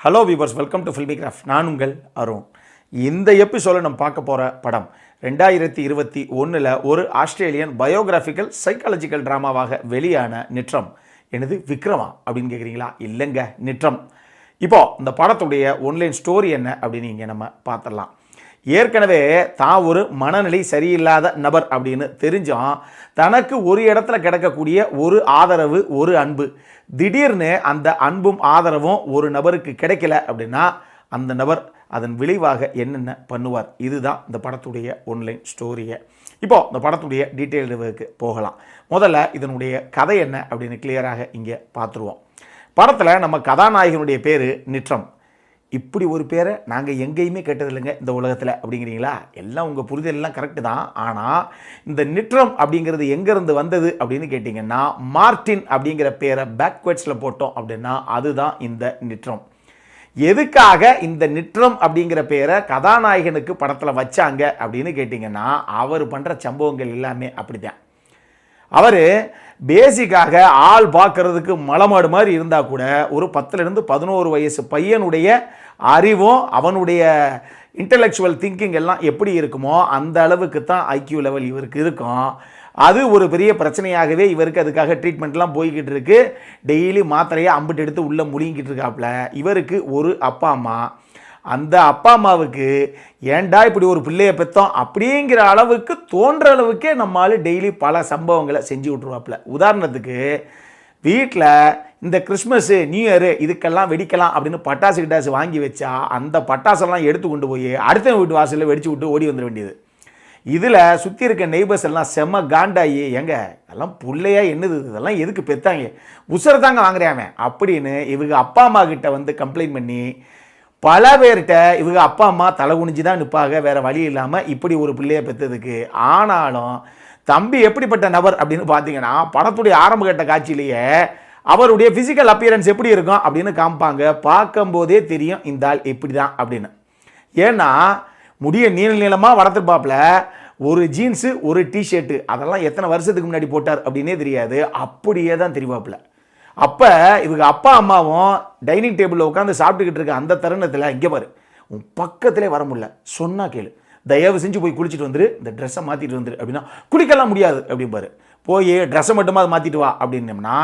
Hello viewers, welcome to filmy craft. நான் உங்கள் அருண். இந்த எபிசோட நம்ம பார்க்க போகிற படம் 2021 ஒரு ஆஸ்திரேலியன் பயோகிராஃபிக்கல் சைக்காலஜிக்கல் ட்ராமாவாக வெளியான நிட்ரம். எனது விக்ரமா அப்படின்னு கேட்குறீங்களா? இல்லைங்க, நிட்ரம். இப்போது இந்த படத்துடைய ஒன்லைன் ஸ்டோரி என்ன அப்படின்னு இங்கே நம்ம பார்த்துடலாம். ஏற்கனவே தான் ஒரு மனநிலை சரியில்லாத நபர் அப்படின்னு தெரிஞ்சும் தனக்கு ஒரு இடத்துல கிடைக்கக்கூடிய ஒரு ஆதரவு, ஒரு அன்பு, திடீர்னு அந்த அன்பும் ஆதரவும் ஒரு நபருக்கு கிடைக்கல அப்படின்னா அந்த நபர் அதன் விளைவாக என்னென்ன பண்ணுவார், இதுதான் இந்த படத்துடைய ஒன்லைன் ஸ்டோரியை. இப்போது இந்த படத்துடைய டீட்டெயில் ரிவ்யூக்கு போகலாம். முதல்ல இதனுடைய கதை என்ன அப்படின்னு கிளியராக இங்கே பார்த்துருவோம். படத்தில் நம்ம கதாநாயகனுடைய பேர் நிட்ரம். இப்படி ஒரு பேரை நாங்கள் எங்கேயுமே கேட்டதில்லைங்க இந்த உலகத்தில் அப்படிங்கிறீங்களா? எல்லாம் உங்கள் புரிதலெல்லாம் கரெக்டு தான். ஆனால் இந்த நிட்ரம் அப்படிங்கிறது எங்கேருந்து வந்தது அப்படின்னு கேட்டிங்கன்னா, மார்டின் அப்படிங்கிற பேரை பேக்வேர்ட்ஸில் போட்டோம் அப்படின்னா அதுதான் இந்த நிட்ரம். எதுக்காக இந்த நிட்ரம் அப்படிங்கிற பேரை கதாநாயகனுக்கு படத்தில் வச்சாங்க அப்படின்னு கேட்டிங்கன்னா, அவர் பண்ணுற சம்பவங்கள் எல்லாமே அப்படி தான். அவர் பேசிக்காக ஆள் பார்க்கறதுக்கு மலமாடு மாதிரி இருந்தால் கூட ஒரு 10லேருந்து 11 வயசு பையனுடைய அறிவும் அவனுடைய இன்டலெக்சுவல் திங்கிங் எல்லாம் எப்படி இருக்குமோ அந்த அளவுக்கு தான் ஐக்யூ லெவல் இவருக்கு இருக்கும். அது ஒரு பெரிய பிரச்சனையாகவே இவருக்கு அதுக்காக ட்ரீட்மெண்ட்லாம் போய்கிட்டு இருக்கு. டெய்லி மாத்திரையை அம்பிட்டு எடுத்து உள்ளே முழுங்கிட்டு இருக்காப்புல. இவருக்கு ஒரு அப்பா அம்மா. அந்த அப்பா அம்மாவுக்கு ஏன்டா இப்படி ஒரு பிள்ளையை பெற்றோம் அப்படிங்கிற அளவுக்கு தோன்ற அளவுக்கே நம்மளால் டெய்லி பல சம்பவங்களை செஞ்சு விட்ருவாப்புல. உதாரணத்துக்கு வீட்டில் இந்த கிறிஸ்மஸ்ஸு, நியூ இயரு இதுக்கெல்லாம் வெடிக்கலாம் அப்படின்னு பட்டாசு கிட்டாசு வாங்கி வச்சா அந்த பட்டாசெல்லாம் எடுத்து கொண்டு போய் அடுத்த வீட்டு வாசலில் வெடிச்சு விட்டு ஓடி வந்துட வேண்டியது. இதில் சுற்றி இருக்க நெய்பர்ஸ் எல்லாம் செம்ம காண்டாயி, எங்க அதெல்லாம் பிள்ளையா என்னது, இதெல்லாம் எதுக்கு பெற்றாங்க, உசரத்தாங்க வாங்குறாமே அப்படின்னு இவங்க அப்பா அம்மா கிட்ட வந்து கம்ப்ளைண்ட் பண்ணி பல பேர்கிட்ட இவங்க அப்பா அம்மா தலை குனிஞ்சு தான் நிற்பாங்க, வேறு வழி இல்லாமல் இப்படி ஒரு பிள்ளையை பெற்றதுக்கு. ஆனாலும் தம்பி எப்படிப்பட்ட நபர் அப்படின்னு பார்த்தீங்கன்னா, படத்துடைய ஆரம்ப கட்ட காட்சியிலேயே அவருடைய ஃபிசிக்கல் அப்பியரன்ஸ் எப்படி இருக்கும் அப்படின்னு காமிப்பாங்க. பார்க்கும்போதே தெரியும் இந்த ஆள் இப்படி தான் அப்படின்னு. ஏன்னா முடிய நீளமாக வளர்த்துருப்பாப்புல, ஒரு ஜீன்ஸு ஒரு டிஷர்ட்டு, அதெல்லாம் எத்தனை வருஷத்துக்கு முன்னாடி போட்டார் அப்படின்னே தெரியாது, அப்படியே தான் தெரிவாப்புல. அப்போ இவங்க அப்பா அம்மாவும் டைனிங் டேபிளில் உட்காந்து சாப்பிட்டுக்கிட்டு இருக்க அந்த தருணத்தில், இங்கே பாரு உன் பக்கத்திலே வர முடியல, சொன்னால் கேளு, தயவு செஞ்சு போய் குளிச்சுட்டு வந்துரு, இந்த ட்ரெஸ்ஸை மாற்றிட்டு வந்துரு அப்படின்னா, குளிக்கலாம் முடியாது அப்படிம்பாரு. போய் ட்ரெஸ்ஸை மட்டுமா மாற்றிட்டு வா அப்படின்னம்னா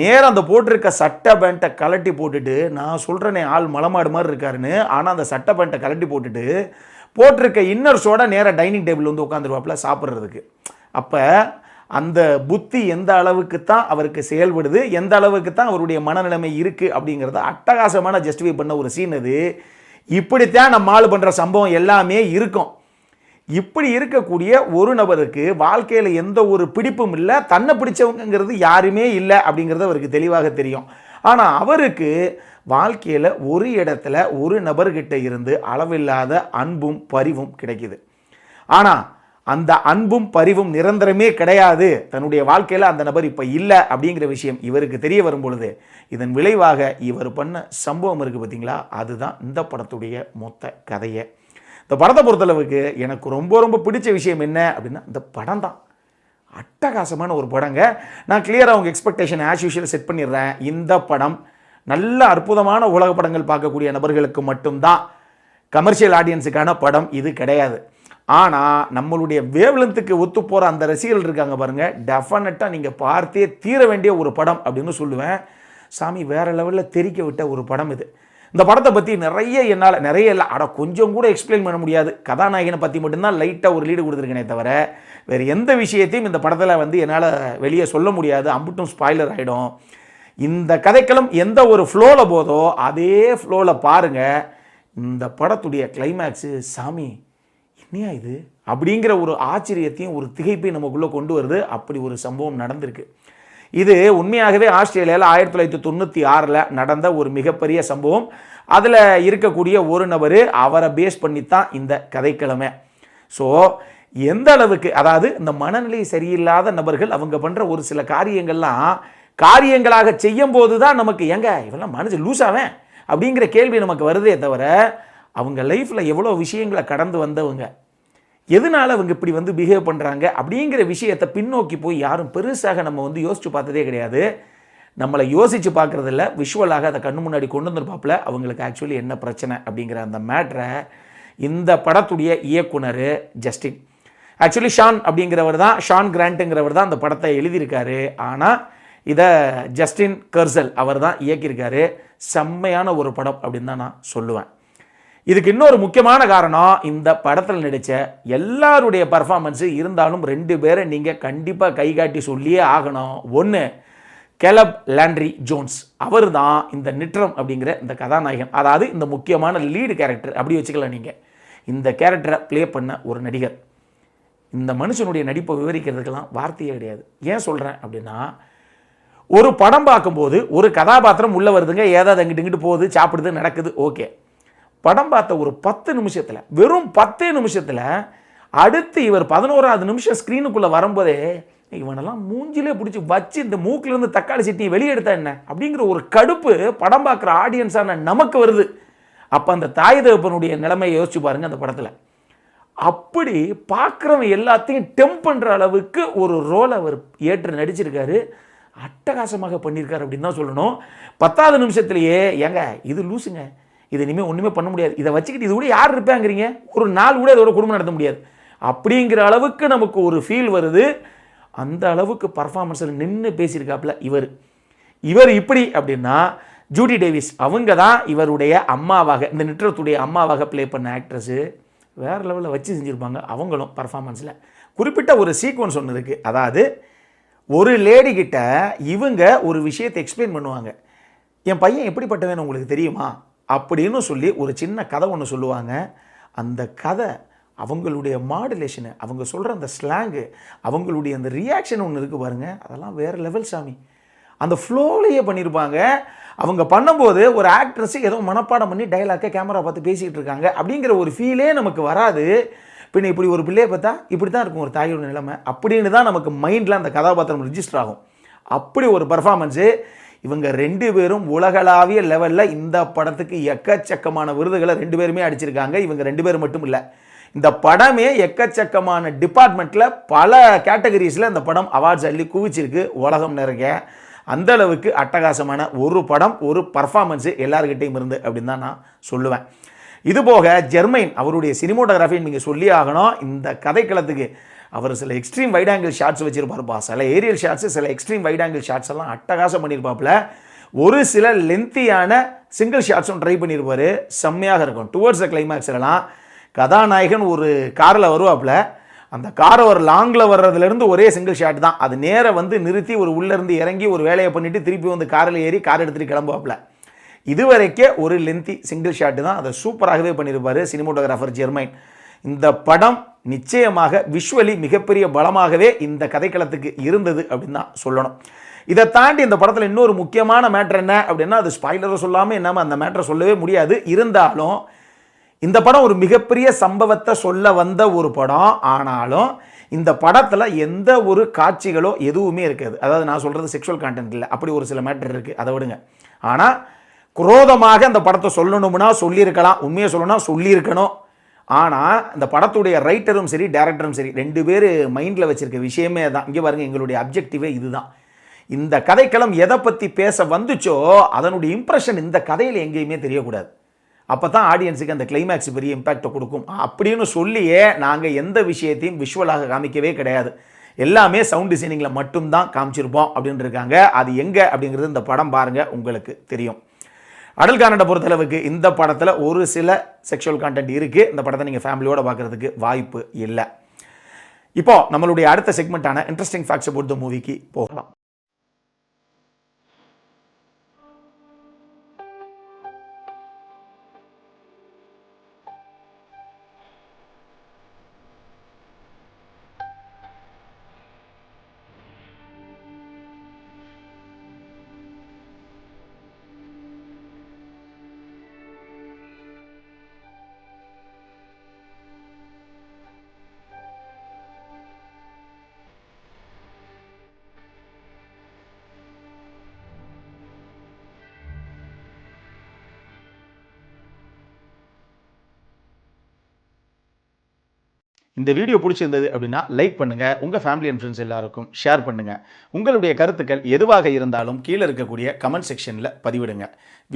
நேரம் அந்த போட்டிருக்க சட்டை பேண்ட்டை கலட்டி போட்டுட்டு, நான் சொல்கிறேனே ஆள் மலமாடு மாதிரி இருக்காருன்னு, ஆனால் அந்த சட்டை பேண்ட்டை கலட்டி போட்டுட்டு போட்டிருக்க இன்னர்ஸோட நேராக டைனிங் டேபிள் வந்து உட்காந்துருவாப்புல சாப்பிட்றதுக்கு. அப்போ அந்த புத்தி எந்த அளவுக்கு தான் அவருக்கு செயல்படுது, எந்த அளவுக்கு தான் அவருடைய மனநிலைமை இருக்குது அப்படிங்கிறத அட்டகாசமான ஜஸ்டிஃபை பண்ண ஒரு சீன் அது. இப்படித்தான் நம்ம ஆள் பண்ணுற சம்பவம் எல்லாமே இருக்கும். இப்படி இருக்கக்கூடிய ஒரு நபருக்கு வாழ்க்கையில் எந்த ஒரு பிடிப்பும் இல்லை, தன்னை பிடிச்சவங்கிறது யாருமே இல்லை அப்படிங்கிறது அவருக்கு தெளிவாக தெரியும். ஆனால் அவருக்கு வாழ்க்கையில் ஒரு இடத்துல ஒரு நபர்கிட்ட இருந்து அளவில்லாத அன்பும் பரிவும் கிடைக்குது. ஆனால் அந்த அன்பும் பரிவும் நிரந்தரமே கிடையாது, தன்னுடைய வாழ்க்கையில் அந்த நபர் இப்போ இல்லை அப்படிங்கிற விஷயம் இவருக்கு தெரிய வரும் பொழுது இதன் விளைவாக இவர் பண்ண சம்பவம் இருக்குது பார்த்தீங்களா, அதுதான் இந்த படத்துடைய மொத்த கதையை. இந்த படத்தை பொறுத்தளவுக்கு எனக்கு ரொம்ப ரொம்ப பிடிச்ச விஷயம் என்ன அப்படின்னா, இந்த படம் தான் அட்டகாசமான ஒரு படங்க. நான் கிளியராக உங்கள் எக்ஸ்பெக்டேஷன் ஆஸ் யூஷுவல் செட் பண்ணிடுறேன். இந்த படம் நல்ல அற்புதமான உலக படங்கள் பார்க்கக்கூடிய நபர்களுக்கு மட்டும்தான், கமர்ஷியல் ஆடியன்ஸுக்கான படம் இது கிடையாது. ஆனால் நம்மளுடைய வேவ்லென்த்துக்கு ஒத்து போகிற அந்த ரசிகர்கள் இருக்காங்க பாருங்கள், டெஃபினட்டாக நீங்கள் பார்த்தே தீர வேண்டிய ஒரு படம் அப்படின்னு சொல்லுவேன். சாமி வேறு லெவலில் தெரிக்க விட்ட ஒரு படம் இது. இந்த படத்தை பற்றி நிறைய இல்லை கொஞ்சம் கூட எக்ஸ்பிளைன் பண்ண முடியாது. கதாநாயகனை பற்றி மட்டும்தான் லைட்டாக ஒரு லீடு கொடுத்துருக்கேனே தவிர வேறு எந்த விஷயத்தையும் இந்த படத்தில் வந்து என்னால் வெளியே சொல்ல முடியாது, அம்புட்டும் ஸ்பாய்லர் ஆகிடும். இந்த கதைக்களம் எந்த ஒரு ஃப்ளோவில் போதோ அதே ஃப்ளோவில் பாருங்கள். இந்த படத்துடைய கிளைமேக்ஸு சாமி என்னையா இது அப்படிங்கிற ஒரு ஆச்சரியத்தையும் ஒரு திகைப்பையும் நமக்குள்ளே கொண்டு வருது. அப்படி ஒரு சம்பவம் நடந்திருக்கு. இது உண்மையாகவே ஆஸ்திரேலியாவில் 1996 நடந்த ஒரு மிகப்பெரிய சம்பவம். அதில் இருக்கக்கூடிய ஒரு நபர், அவரை பேஸ் பண்ணித்தான் இந்த கதைக்கிழமை. ஸோ எந்த அளவுக்கு, அதாவது இந்த மனநிலை சரியில்லாத நபர்கள் அவங்க பண்ணுற ஒரு சில காரியங்கள்லாம் காரியங்களாக செய்யும் போது தான் நமக்கு எங்க இவெல்லாம் மனசு லூஸாவேன் அப்படிங்கிற கேள்வி நமக்கு வருதே தவிர, அவங்க லைஃப்பில் எவ்வளோ விஷயங்களை கடந்து வந்தவங்க, எதனால் அவங்க இப்படி வந்து பிஹேவ் பண்ணுறாங்க அப்படிங்கிற விஷயத்தை பின்னோக்கி போய் யாரும் பெருசாக நம்ம வந்து யோசித்து பார்த்ததே கிடையாது. நம்மளை யோசித்து பார்க்குறதில்ல, விஷுவலாக அதை கண்ணு முன்னாடி கொண்டு வந்துருப்பாப்புல அவங்களுக்கு ஆக்சுவலி என்ன பிரச்சனை அப்படிங்கிற அந்த மேட்ரை இந்த படத்துடைய இயக்குனர் ஜஸ்டின். ஆக்சுவலி ஷான் அப்படிங்கிறவர் தான், ஷான் கிராண்ட்டுங்கிறவர் தான் அந்த படத்தை எழுதியிருக்காரு. ஆனால் இதை ஜஸ்டின் கர்சல் அவர் தான் இயக்கியிருக்காரு. செம்மையான ஒரு படம் அப்படின்னு தான் நான் சொல்லுவேன். இதுக்கு இன்னொரு முக்கியமான காரணம், இந்த படத்தில் நடித்த எல்லாருடைய பர்ஃபார்மன்ஸு இருந்தாலும் 2 பேரை நீங்கள் கண்டிப்பாக கை காட்டி சொல்லியே ஆகணும். ஒன்று கெலப் லாண்ட்ரி ஜோன்ஸ், அவர் தான் இந்த நிட்ரம் அப்படிங்கிற இந்த கதாநாயகன், அதாவது இந்த முக்கியமான லீடு கேரக்டர் அப்படி வச்சுக்கலாம். நீங்கள் இந்த கேரக்டரை ப்ளே பண்ண ஒரு நடிகர். இந்த மனுஷனுடைய நடிப்பை விவரிக்கிறதுக்கெல்லாம் வார்த்தையே கிடையாது. ஏன் சொல்கிறேன் அப்படின்னா, ஒரு படம் பார்க்கும்போது ஒரு கதாபாத்திரம் உள்ளே வருதுங்க, ஏதாவது அங்கிட்டு இங்கிட்டு போகுது, சாப்பிடுது, நடக்குது, ஓகே. படம் பார்த்த ஒரு 10 நிமிஷத்தில், வெறும் 10 நிமிஷத்தில் அடுத்து இவர் 11வது நிமிஷம் ஸ்க்ரீனுக்குள்ளே வரும்போதே இவனெல்லாம் மூஞ்சிலே பிடிச்சி வச்சு இந்த மூக்கிலேருந்து தக்காளி சட்னியை வெளியெடுத்தா என்ன அப்படிங்கிற ஒரு கடுப்பு படம் பார்க்குற ஆடியன்ஸான நமக்கு வருது. அப்போ அந்த தாய் தகப்பனுடைய நிலைமையை யோசிச்சு பாருங்கள் அந்த படத்தில். அப்படி பார்க்குறவன் எல்லாத்தையும் டெம்ப் பண்ணுற அளவுக்கு ஒரு ரோல் அவர் ஏற்று நடிச்சிருக்காரு. அட்டகாசமாக பண்ணியிருக்காரு அப்படின்னு தான் சொல்லணும். 10வது நிமிஷத்துலேயே ஏங்க இது லூசுங்க, இது இனிமேல் ஒன்றுமே பண்ண முடியாது, இதை வச்சுக்கிட்டு இது கூட யார் இருப்பாங்கிறீங்க, ஒரு நாள் கூட இதோட குடும்பம் நடத்த முடியாது அப்படிங்கிற அளவுக்கு நமக்கு ஒரு ஃபீல் வருது. அந்த அளவுக்கு பர்ஃபார்மன்ஸில் நின்று பேசியிருக்காப்புல இவர் இப்படி அப்படின்னா ஜூடி டேவிஸ் அவங்க தான் இவருடைய அம்மாவாக, இந்த நிட்ரத்துடைய அம்மாவாக ப்ளே பண்ண ஆக்ட்ரஸு வேறு லெவலில் வச்சு செஞ்சுருப்பாங்க. அவங்களும் பர்ஃபார்மன்ஸில் குறிப்பிட்ட ஒரு சீக்வன்ஸ் ஒன்று இருக்குது. அதாவது ஒரு லேடி கிட்ட இவங்க ஒரு விஷயத்தை எக்ஸ்பிளைன் பண்ணுவாங்க. என் பையன் எப்படிப்பட்டவன்னு உங்களுக்கு தெரியுமா அப்படின்னு சொல்லி ஒரு சின்ன கதை ஒன்று சொல்லுவாங்க. அந்த கதை அவங்களுடைய மாடுலேஷனு, அவங்க சொல்கிற அந்த ஸ்லாங்கு, அவங்களுடைய அந்த ரியாக்ஷன் ஒன்று இருக்குது பாருங்கள், அதெல்லாம் வேறு லெவல் சாமி. அந்த ஃப்ளோலையே பண்ணியிருப்பாங்க. அவங்க பண்ணும்போது ஒரு ஆக்ட்ரஸு ஏதோ மனப்பாடம் பண்ணி டைலாக்கை கேமரா பார்த்து பேசிக்கிட்டு இருக்காங்க அப்படிங்கிற ஒரு ஃபீலே நமக்கு வராது. பின்ன இப்படி ஒரு பிள்ளையை பார்த்தா இப்படி தான் இருக்கும் ஒரு தாயோட நிலைமை அப்படின்னு தான் நமக்கு மைண்டில் அந்த கதாபாத்திரம் ரிஜிஸ்டர் ஆகும். அப்படி ஒரு பர்ஃபார்மன்ஸு. இவங்க 2 பேரும் உலகளாவிய லெவலில் இந்த படத்துக்கு எக்கச்சக்கமான விருதுகளை 2 பேருமே அடிச்சிருக்காங்க. இவங்க 2 பேர் மட்டும் இல்லை, இந்த படமே எக்கச்சக்கமான டிபார்ட்மெண்ட்டில் பல கேட்டகரிஸில் இந்த படம் அவார்ட்ஸ் அள்ளி குவிச்சிருக்கு. உலகம் நிறைய அந்த அளவுக்கு அட்டகாசமான ஒரு படம், ஒரு பர்ஃபார்மன்ஸு எல்லாருக்கிட்டையும் இருந்து அப்படின்னு தான் நான் சொல்லுவேன். இதுபோக ஜெர்மைன் அவருடைய சினிமோட்டோகிராஃபி நீங்கள் சொல்லி ஆகணும். இந்த கதைக்களத்துக்கு அவர் சில எக்ஸ்ட்ரீம் வைட் ஆங்கிள் ஷாட்ஸ் வச்சுருப்பாருப்பா, சில ஏரியல் ஷாட்ஸு, சில எக்ஸ்ட்ரீம் வைட் ஆங்கிள் ஷாட்ஸ் எல்லாம் அட்டகாசம் பண்ணியிருப்பாப்புல. ஒரு சில லென்த்தியான சிங்கிள் ஷாட்ஸும் ட்ரை பண்ணியிருப்பார், செம்மையாக இருக்கும். டுவர்ட்ஸ் த கிளைமேக்ஸ்லாம் கதாநாயகன் ஒரு காரில் வருவாப்புல, அந்த காரை ஒரு லாங்கில் வர்றதுலேருந்து ஒரே சிங்கிள் ஷாட் தான். அது நேராக வந்து நிறுத்தி ஒரு உள்ளேருந்து இறங்கி ஒரு வேலையை பண்ணிவிட்டு திருப்பி வந்து காரில் ஏறி கார் எடுத்துகிட்டு கிளம்புவாப்புல. இதுவரைக்கே ஒரு லென்த்தி சிங்கிள் ஷாட்டு தான், அதை சூப்பராகவே பண்ணியிருப்பார் சினிமோட்டோகிராஃபர் ஜெர்மைன். இந்த படம் நிச்சயமாக விஷுவலி மிகப்பெரிய பலமாகவே இந்த கதைக்களத்துக்கு இருந்தது அப்படின்னு தான் சொல்லணும். இதை தாண்டி இந்த படத்தில் இன்னொரு முக்கியமான மேட்ரு என்ன அப்படின்னா, அது ஸ்பாய்லரை சொல்லாமல் என்னாமல் அந்த மேட்ரை சொல்லவே முடியாது. இருந்தாலும் இந்த படம் ஒரு மிகப்பெரிய சம்பவத்தை சொல்ல வந்த ஒரு படம். ஆனாலும் இந்த படத்தில் எந்த ஒரு காட்சிகளோ எதுவுமே இருக்காது. அதாவது நான் சொல்கிறது செக்ஷுவல் கான்டென்ட் இல்லை, அப்படி ஒரு சில மேட்ரு இருக்குது, அதை விடுங்க. ஆனால் குரோதமாக அந்த படத்தை சொல்லணும்னா சொல்லியிருக்கலாம், உண்மையை சொல்லணும்னா சொல்லியிருக்கணும். ஆனால் இந்த படத்துடைய ரைட்டரும் சரி டைரக்டரும் சரி 2 பேர் மைண்டில் வச்சுருக்க விஷயமே தான். இங்கே பாருங்கள், எங்களுடைய அப்ஜெக்டிவே இதுதான். இந்த கதைக்களம் எதை பற்றி பேச வந்துச்சோ அதனுடைய இம்ப்ரெஷன் இந்த கதையில் எங்கேயுமே தெரியக்கூடாது. அப்போ தான் ஆடியன்ஸுக்கு அந்த கிளைமேக்ஸ் பெரிய இம்பேக்டை கொடுக்கும் அப்படின்னு சொல்லியே நாங்கள் எந்த விஷயத்தையும் விஷுவலாக காமிக்கவே கிடையாது. எல்லாமே சவுண்ட் டிசைனிங்கில் மட்டும்தான் காமிச்சிருப்போம் அப்படின்னு இருக்காங்க. அது எங்கே அப்படிங்கிறது இந்த படம் பாருங்கள் உங்களுக்கு தெரியும். அடல் கானடை பொறுத்தளவுக்கு இந்த படத்தில் ஒரு சில செக்ஷுவல் கான்டென்ட் இருக்குது. இந்த படத்தை நீங்கள் ஃபேமிலியோடு பார்க்குறதுக்கு வாய்ப்பு இல்லை. இப்போது நம்மளுடைய அடுத்த செக்மெண்ட்டான இன்ட்ரெஸ்டிங் ஃபேக்ட்ஸ் அபவுட் தி மூவிக்கு போகலாம். இந்த வீடியோ பிடிச்சிருந்தது அப்படின்னா லைக் பண்ணுங்கள், உங்கள் ஃபேமிலி அண்ட் ஃப்ரெண்ட்ஸ் எல்லாருக்கும் ஷேர் பண்ணுங்கள். உங்களுடைய கருத்துக்கள் எதுவாக இருந்தாலும் கீழே இருக்கக்கூடிய கமெண்ட் செக்ஷனில் பதிவிடுங்க.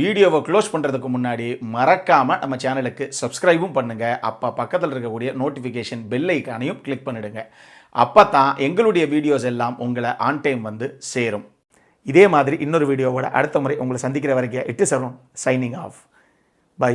வீடியோவை க்ளோஸ் பண்ணுறதுக்கு முன்னாடி மறக்காமல் நம்ம சேனலுக்கு சப்ஸ்கிரைபும் பண்ணுங்கள். அப்போ பக்கத்தில் இருக்கக்கூடிய நோட்டிஃபிகேஷன் பெல் ஐக்கானையும் கிளிக் பண்ணிவிடுங்க. அப்போ தான் எங்களுடைய வீடியோஸ் எல்லாம் உங்களை ஆன் டைம் வந்து சேரும். இதே மாதிரி இன்னொரு வீடியோவோட அடுத்த முறை உங்களை சந்திக்கிற வரைக்கும் it is Arun signing off. By.